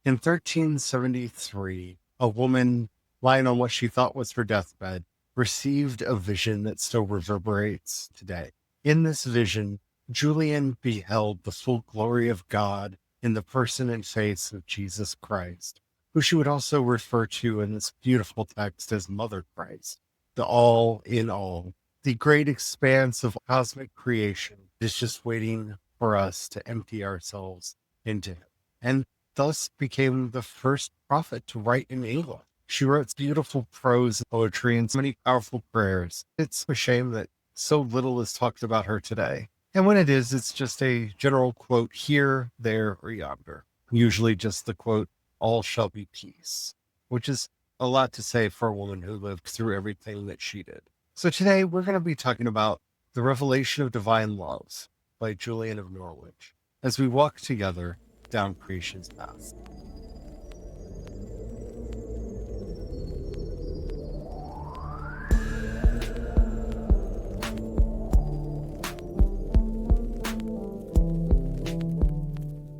In 1373, a woman lying on what she thought was her deathbed received a vision that still reverberates today. In this vision, Julian beheld the full glory of God in the person and face of Jesus Christ, who she would also refer to in this beautiful text as Mother Christ, the all in all, the great expanse of cosmic creation is just waiting for us to empty ourselves into him. And thus became the first prophet to write in English. She wrote beautiful prose and poetry and so many powerful prayers. It's a shame that so little is talked about her today. And when it is, it's just a general quote here, there, or yonder. Usually just the quote, all shall be peace, which is a lot to say for a woman who lived through everything that she did. So today we're going to be talking about The Revelation of Divine Love by Julian of Norwich as we walk together down Creation's path.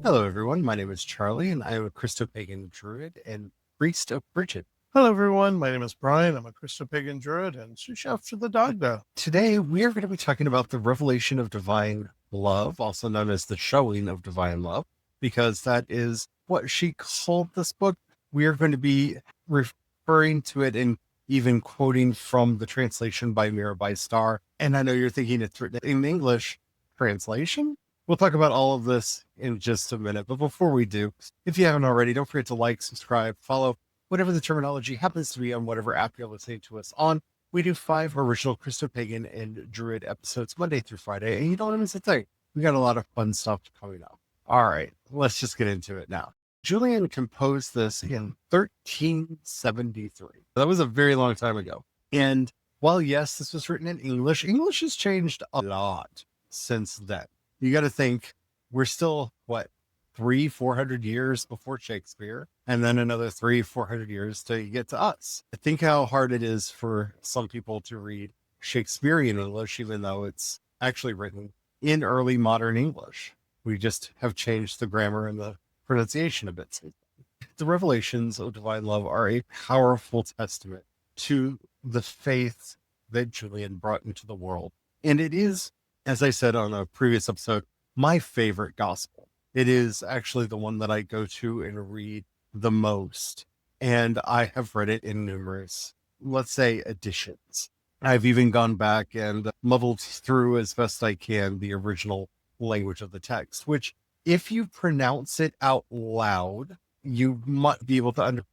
Hello, everyone. My name is Charlie, and I am a Christopagan druid and priest of Bridget. Hello, everyone. My name is Brian. I'm a Christopagan druid and sous chef to the dog now. Today, we are going to be talking about the revelation of divine love, also known as the showing of divine love, because that is what she called this book. We are going to be referring to it and even quoting from the translation by Mirabai Starr. And I know you're thinking it's written in English translation. We'll talk about all of this in just a minute. But before we do, if you haven't already, don't forget to like, subscribe, follow, whatever the terminology happens to be on whatever app you're listening to us on. We do 5 original Christopagan and Druid episodes Monday through Friday. And you don't want to miss a thing. We got a lot of fun stuff coming up. All right, let's just get into it now. Julian composed this in 1373. That was a very long time ago. And while, yes, this was written in English, English has changed a lot since then. You got to think we're still, 400 years before Shakespeare, and then another 400 years to get to us. I think how hard it is for some people to read Shakespearean English, even though it's actually written in early modern English. We just have changed the grammar and the pronunciation a bit. The revelations of divine love are a powerful testament to the faith that Julian brought into the world. And it is, as I said on a previous episode, my favorite gospel. It is actually the one that I go to and read the most. And I have read it in numerous, let's say, editions. I've even gone back and muddled through as best I can the original language of the text, which if you pronounce it out loud, you might be able to understand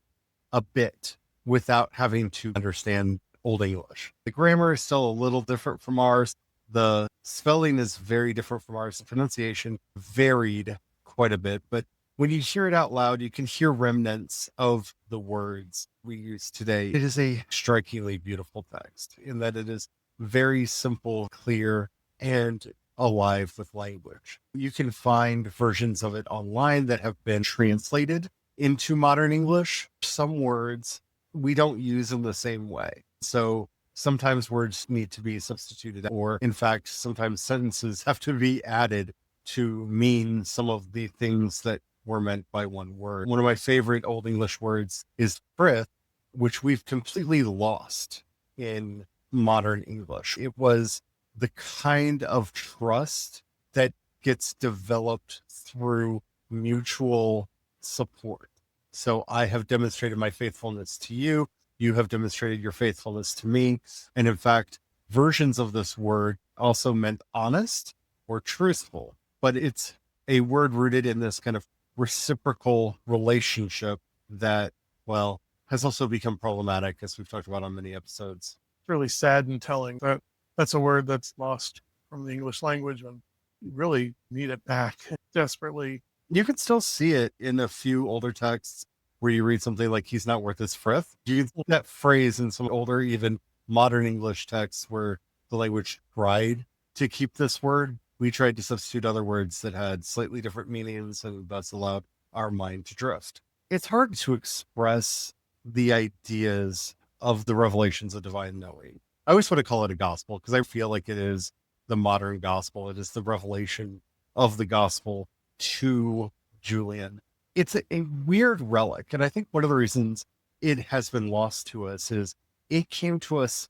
a bit without having to understand Old English. The grammar is still a little different from ours. The spelling is very different from ours. The pronunciation varied quite a bit, but when you hear it out loud, you can hear remnants of the words we use today. It is a strikingly beautiful text in that it is very simple, clear, and alive with language. You can find versions of it online that have been translated into modern English. Some words we don't use in the same way. So sometimes words need to be substituted, or in fact, sometimes sentences have to be added to mean some of the things that were meant by one word. One of my favorite Old English words is frith, which we've completely lost in modern English. It was the kind of trust that gets developed through mutual support. So I have demonstrated my faithfulness to you. You have demonstrated your faithfulness to me. And in fact, versions of this word also meant honest or truthful, but it's a word rooted in this kind of reciprocal relationship that, well, has also become problematic, as we've talked about on many episodes. It's really sad and telling that that's a word that's lost from the English language and you really need it back desperately. You can still see it in a few older texts where you read something like he's not worth his frith. You can see that phrase in some older, even modern English texts where the language tried to keep this word. We tried to substitute other words that had slightly different meanings, and thus allowed our mind to drift. It's hard to express the ideas of the revelations of divine knowing. I always want to call it a gospel because I feel like it is the modern gospel. It is the revelation of the gospel to Julian. it's a weird relic. And I think one of the reasons it has been lost to us is it came to us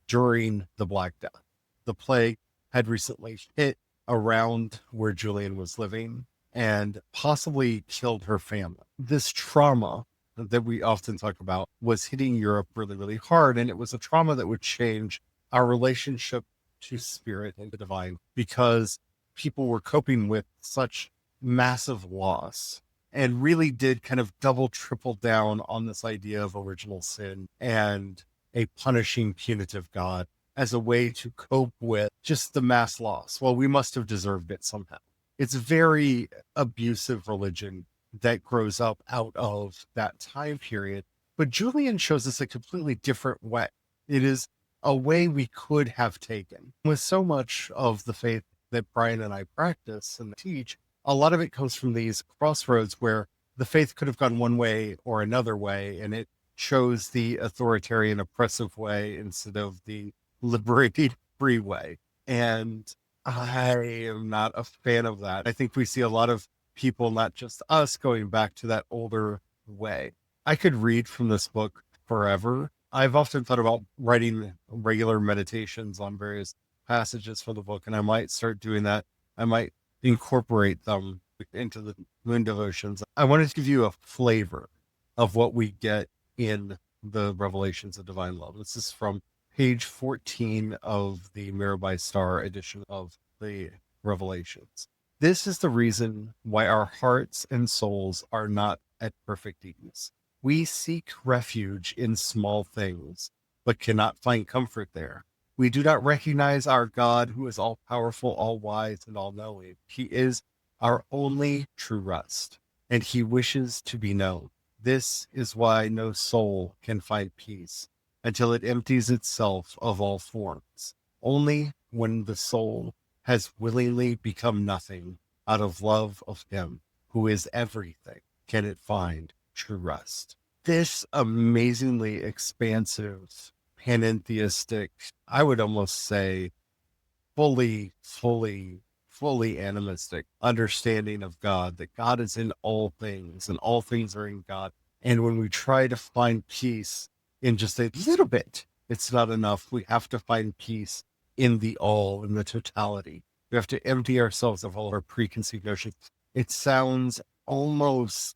during the Black Death. The plague had recently hit around where Julian was living and possibly killed her family. This trauma that we often talk about was hitting Europe really, really hard. And it was a trauma that would change our relationship to spirit and the divine because people were coping with such massive loss and really did kind of double, triple down on this idea of original sin and a punishing, punitive God as a way to cope with just the mass loss. Well, we must have deserved it somehow. It's a very abusive religion that grows up out of that time period. But Julian shows us a completely different way. It is a way we could have taken. With so much of the faith that Brian and I practice and teach, a lot of it comes from these crossroads where the faith could have gone one way or another way, and it chose the authoritarian, oppressive way instead of the liberating, free way. And I am not a fan of that. I think we see a lot of people, not just us, going back to that older way. I could read from this book forever. I've often thought about writing regular meditations on various passages for the book, and I might start doing that. I might incorporate them into the moon devotions. I wanted to give you a flavor of what we get in the Revelations of Divine Love. This is from page 14 of the Mirabai Star edition of the Revelations. This is the reason why our hearts and souls are not at perfect ease. We seek refuge in small things, but cannot find comfort there. We do not recognize our God, who is all powerful, all wise, and all knowing. He is our only true rest, and he wishes to be known. This is why no soul can find peace until it empties itself of all forms. Only when the soul has willingly become nothing out of love of him who is everything can it find true rest. This amazingly expansive, panentheistic, I would almost say fully animistic understanding of God, that God is in all things and all things are in God. And when we try to find peace in just a little bit, it's not enough. We have to find peace in the all, in the totality. We have to empty ourselves of all our preconceived notions. It sounds almost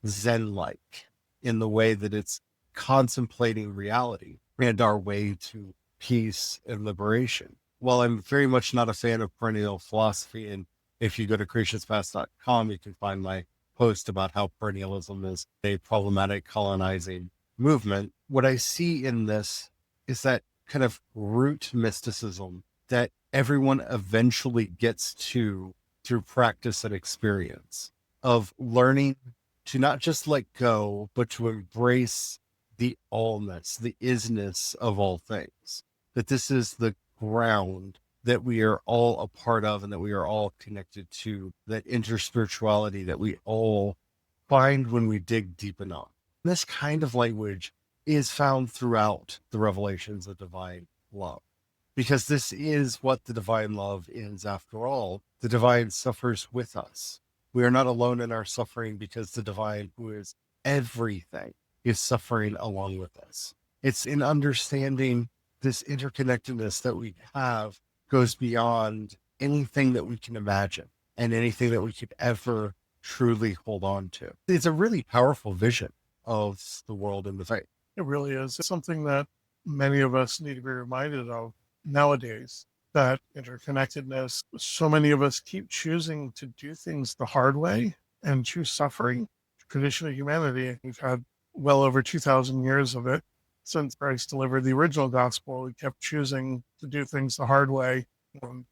Zen-like in the way that it's contemplating reality and our way to peace and liberation. While I'm very much not a fan of perennial philosophy, and if you go to CreationsPaths.com, you can find my post about how perennialism is a problematic colonizing movement. What I see in this is that kind of root mysticism that everyone eventually gets to through practice and experience of learning to not just let go, but to embrace the allness, the isness of all things. That this is the ground that we are all a part of and that we are all connected to, that interspirituality that we all find when we dig deep enough. This kind of language is found throughout the revelations of divine love, because this is what the divine love is after all. The divine suffers with us. We are not alone in our suffering because the divine, who is everything, is suffering along with us. It's in understanding this interconnectedness that we have goes beyond anything that we can imagine and anything that we could ever truly hold on to. It's a really powerful vision of the world and the faith. It really is. It's something that many of us need to be reminded of nowadays, that interconnectedness. So many of us keep choosing to do things the hard way and choose suffering. Tradition of humanity, we've had well over 2,000 years of it. Since Christ delivered the original gospel, we kept choosing to do things the hard way.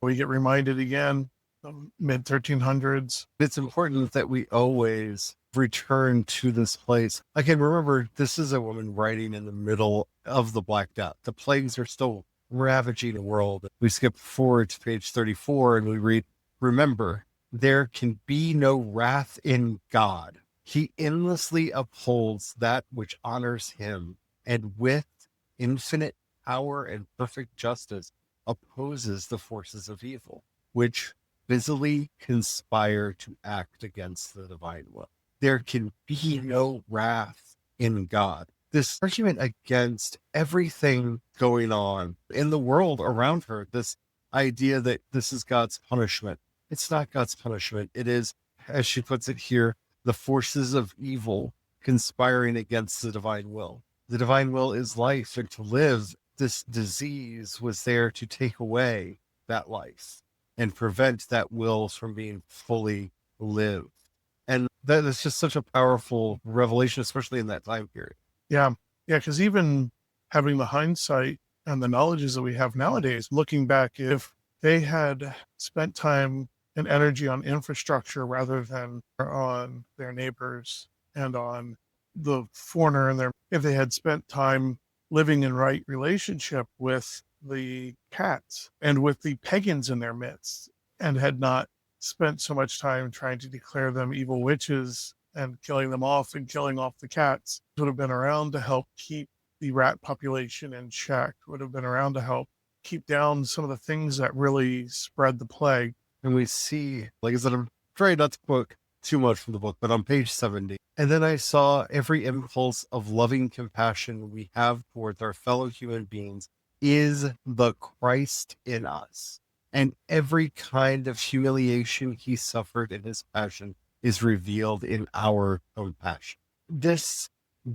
We get reminded again, the mid 1300s. It's important that we always return to this place. I can remember this is a woman writing in the middle of the Black Death. The plagues are still ravaging the world. We skip forward to page 34 and we read, "Remember, there can be no wrath in God. He endlessly upholds that which honors him, and with infinite power and perfect justice opposes the forces of evil, which busily conspire to act against the divine will." there can be no wrath in God. This argument against everything going on in the world around her, this idea that this is God's punishment. It's not God's punishment. It is, as she puts it here, the forces of evil conspiring against the divine will. The divine will is life, and to live. This disease was there to take away that life and prevent that will from being fully lived. And that is just such a powerful revelation, especially in that time period. Yeah. Yeah. Because even having the hindsight and the knowledges that we have nowadays, looking back, if they had spent time and energy on infrastructure rather than on their neighbors and on the foreigner and if they had spent time living in right relationship with the cats and with the pagans in their midst, and had not spent so much time trying to declare them evil witches and killing them off and killing off the cats, would have been around to help keep the rat population in check, would have been around to help keep down some of the things that really spread the plague. And we see, like I said, I'm trying not to quote too much from the book, but on page 70, and then I saw every impulse of loving compassion we have towards our fellow human beings is the Christ in us. And every kind of humiliation he suffered in his passion is revealed in our compassion. This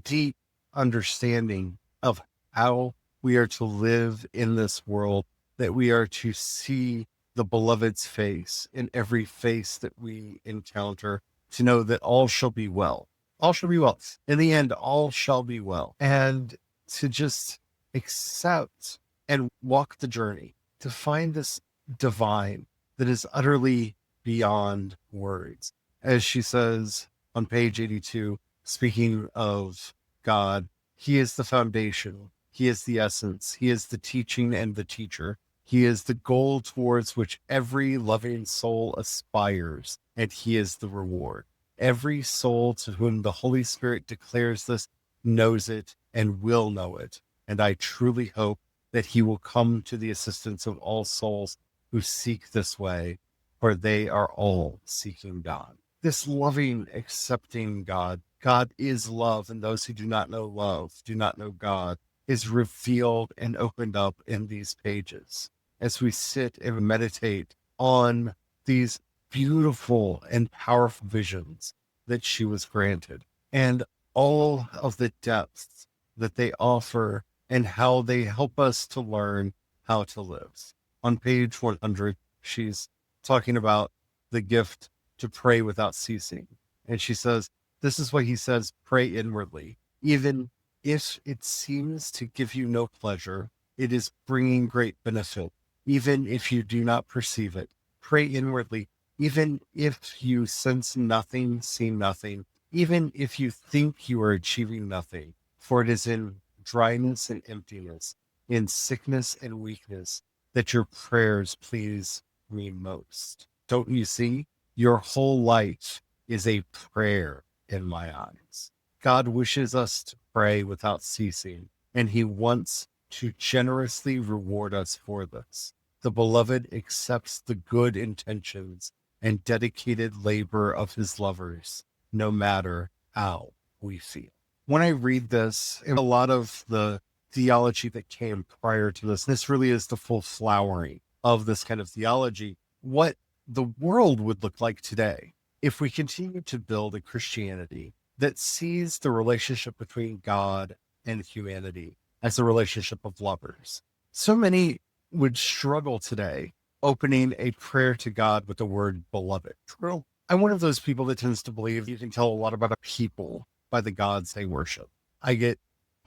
deep understanding of how we are to live in this world, that we are to see the beloved's face in every face that we encounter, to know that all shall be well. All shall be well. In the end, all shall be well. And to just accept and walk the journey to find this divine that is utterly beyond words. As she says on page 82, speaking of God, he is the foundation. He is the essence. He is the teaching and the teacher. He is the goal towards which every loving soul aspires, and he is the reward. Every soul to whom the Holy Spirit declares this knows it and will know it. And I truly hope that he will come to the assistance of all souls who seek this way, for they are all seeking God. This loving, accepting God, God is love, and those who do not know love, do not know God, is revealed and opened up in these pages as we sit and meditate on these beautiful and powerful visions that she was granted, and all of the depths that they offer and how they help us to learn how to live. On page 100, she's talking about the gift to pray without ceasing. And she says, this is what he says, pray inwardly. Even if it seems to give you no pleasure, it is bringing great benefit. Even if you do not perceive it, pray inwardly. Even if you sense nothing, see nothing, even if you think you are achieving nothing, for it is in dryness and emptiness, in sickness and weakness, that your prayers please me most. Don't you see? Your whole life is a prayer in my eyes. God wishes us to pray without ceasing, and he wants to generously reward us for this. The beloved accepts the good intentions and dedicated labor of his lovers, no matter how we feel. When I read this, and a lot of the theology that came prior to this really is the full flowering of this kind of theology, what the world would look like today if we continue to build a Christianity that sees the relationship between God and humanity as a relationship of lovers. So many would struggle today opening a prayer to God with the word beloved. True. I'm one of those people that tends to believe you can tell a lot about a people by the gods they worship. I get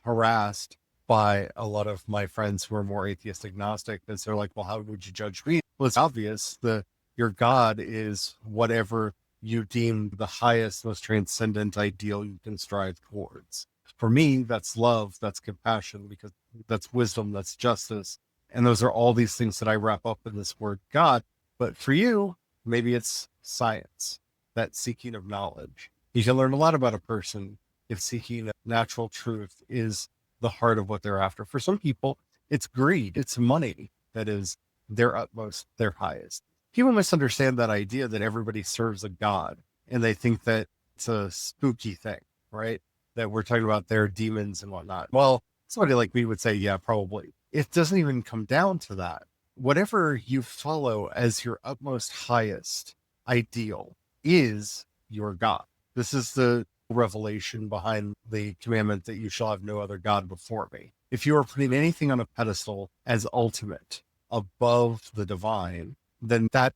harassed by a lot of my friends who are more atheist agnostic, and they're like, well, how would you judge me? Well, it's obvious that your God is whatever you deem the highest, most transcendent ideal you can strive towards. For me, that's love, that's compassion, because that's wisdom, that's justice. And those are all these things that I wrap up in this word God. But for you, maybe it's science, that seeking of knowledge. You can learn a lot about a person if seeking natural truth is the heart of what they're after. For some people, it's greed, it's money that is their utmost, their highest. People misunderstand that idea that everybody serves a God, and they think that it's a spooky thing, right? That we're talking about their demons and whatnot. Well, somebody like me would say, yeah, probably. It doesn't even come down to that. Whatever you follow as your utmost highest ideal is your God. This is the revelation behind the commandment that you shall have no other God before me. If you are putting anything on a pedestal as ultimate above the divine, then that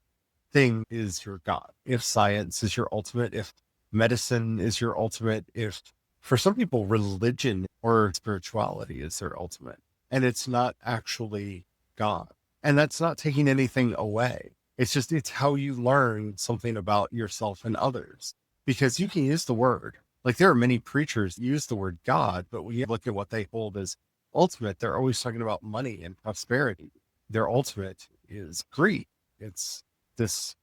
thing is your God. If science is your ultimate, if medicine is your ultimate, if for some people religion or spirituality is their ultimate, and it's not actually God. And that's not taking anything away. It's how you learn something about yourself and others, because you can use the word. Like there are many preachers use the word God, but when you look at what they hold as ultimate, they're always talking about money and prosperity. Their ultimate is greed. It's this,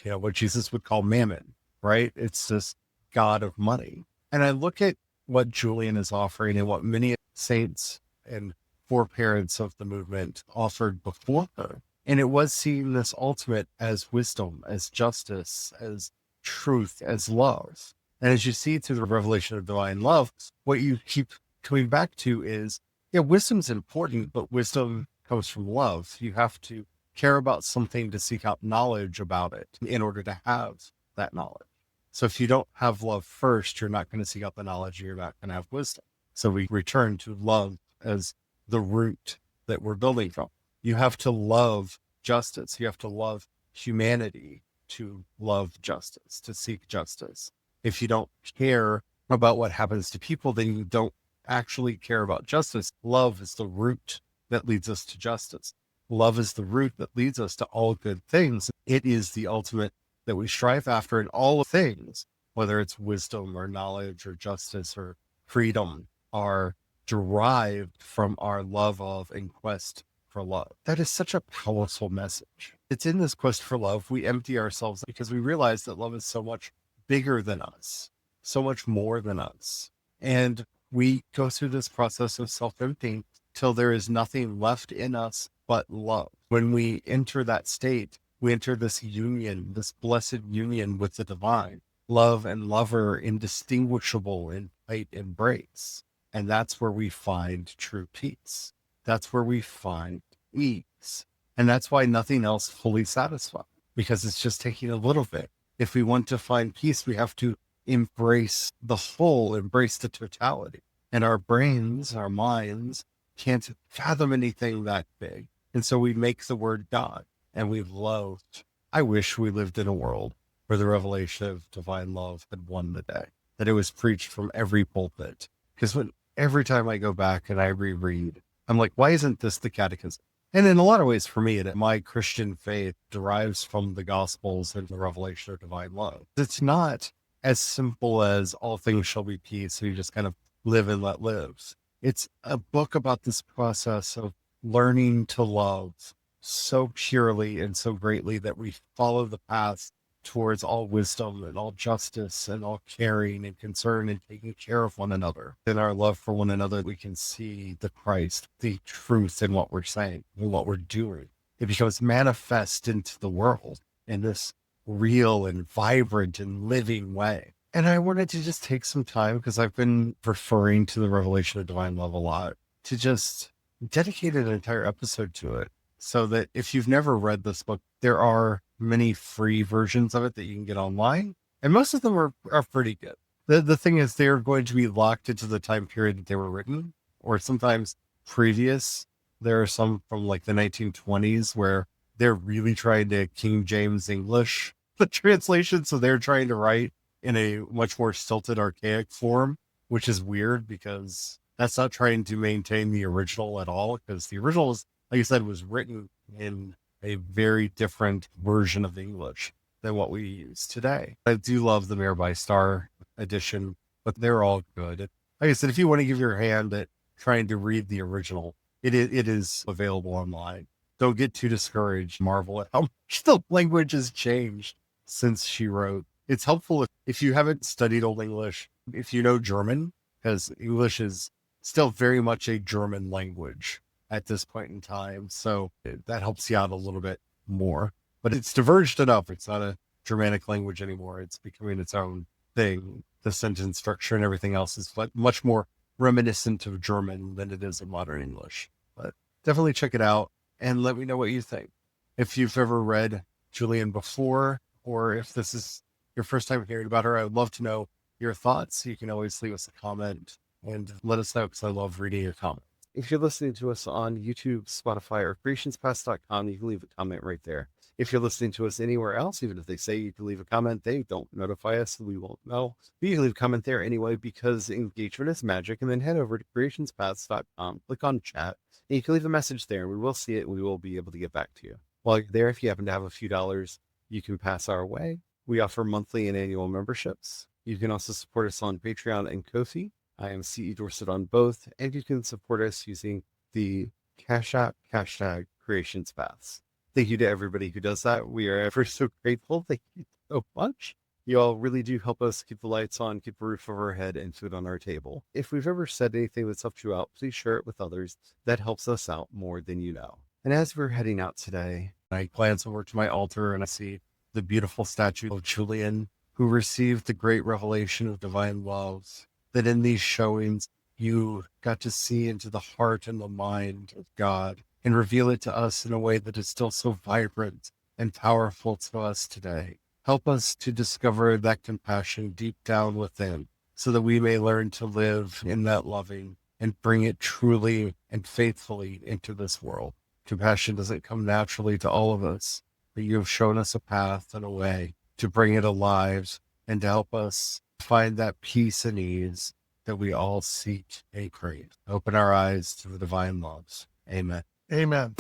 what Jesus would call mammon, right? It's this God of money. And I look at what Julian is offering and what many saints and foreparents of the movement offered before her. And it was seeing this ultimate as wisdom, as justice, as truth, as love. And as you see through the revelation of divine love, what you keep coming back to is, wisdom's important, but wisdom comes from love. You have to care about something to seek out knowledge about it in order to have that knowledge. So if you don't have love first, you're not going to seek out the knowledge, you're not going to have wisdom. So we return to love as the root that we're building from. You have to love justice. You have to love humanity to love justice, to seek justice. If you don't care about what happens to people, then you don't actually care about justice. Love is the root that leads us to justice. Love is the root that leads us to all good things. It is the ultimate that we strive after in all things, whether it's wisdom or knowledge or justice or freedom, are derived from our love of and quest for love. That is such a powerful message. It's in this quest for love, we empty ourselves because we realize that love is so much bigger than us, so much more than us. And we go through this process of self-emptying till there is nothing left in us but love. When we enter that state, we enter this union, this blessed union with the divine. Love and lover indistinguishable in tight embrace. And that's where we find true peace. That's where we find ease. And that's why nothing else fully satisfies, because it's just taking a little bit. If we want to find peace, we have to embrace the whole, embrace the totality. And our brains, our minds can't fathom anything that big. And so we make the word God, and we've loathed. I wish we lived in a world where the revelation of divine love had won the day, that it was preached from every pulpit. Because every time I go back and I reread, I'm like, why isn't this the catechism? And in a lot of ways for me, my Christian faith derives from the Gospels and the revelation of divine love. It's not as simple as all things shall be peace, so you just kind of live and let live. It's a book about this process of learning to love so purely and so greatly that we follow the path towards all wisdom and all justice and all caring and concern and taking care of one another. In our love for one another, we can see the Christ, the truth in what we're saying and what we're doing. It becomes manifest into the world in this real and vibrant and living way. And I wanted to just take some time, because I've been referring to the revelation of divine love a lot, to just dedicate an entire episode to it. So that if you've never read this book, there are many free versions of it that you can get online. And most of them are pretty good. The thing is, they're going to be locked into the time period that they were written, or sometimes previous. There are some from like the 1920s where they're really trying to King James English the translation. So they're trying to write in a much more stilted, archaic form, which is weird because that's not trying to maintain the original at all. Because the original is, like I said, was written in a very different version of English than what we use today. I do love the Mayor by Star edition, but they're all good. Like I said, if you want to give your hand at trying to read the original, it is available online. Don't get too discouraged. Marvel at how much the language has changed since she wrote. It's helpful if you haven't studied Old English, if you know German, because English is still very much a German language at this point in time. So that helps you out a little bit more, but it's diverged enough. It's not a Germanic language anymore. It's becoming its own thing. The sentence structure and everything else is much more reminiscent of German than it is of modern English. But definitely check it out and let me know what you think. If you've ever read Julian before, or if this is your first time hearing about her, I would love to know your thoughts. You can always leave us a comment and let us know, because I love reading your comments. If you're listening to us on YouTube, Spotify, or CreationsPaths.com, you can leave a comment right there. If you're listening to us anywhere else, even if they say you can leave a comment, they don't notify us, so we won't know. But you can leave a comment there anyway, because engagement is magic. And then head over to CreationsPaths.com, click on chat, and you can leave a message there, and we will see it, and we will be able to get back to you. While you're there, if you happen to have a few dollars, you can pass our way. We offer monthly and annual memberships. You can also support us on Patreon and Ko-fi. I am CE Dorset on both, and you can support us using the Cash App hashtag CreationsPaths. Thank you to everybody who does that. We are ever so grateful. Thank you so much. You all really do help us keep the lights on, keep a roof over our head, and food on our table. If we've ever said anything that's helped you out, please share it with others. That helps us out more than you know. And as we're heading out today, I glance over to my altar and I see the beautiful statue of Julian, who received the great revelation of divine love, that in these showings you got to see into the heart and the mind of God and reveal it to us in a way that is still so vibrant and powerful to us today. Help us to discover that compassion deep down within, so that we may learn to live in that loving and bring it truly and faithfully into this world. Compassion doesn't come naturally to all of us, but you have shown us a path and a way to bring it alive and to help us find that peace and ease that we all seek and crave. Open our eyes to the divine loves. Amen. Amen.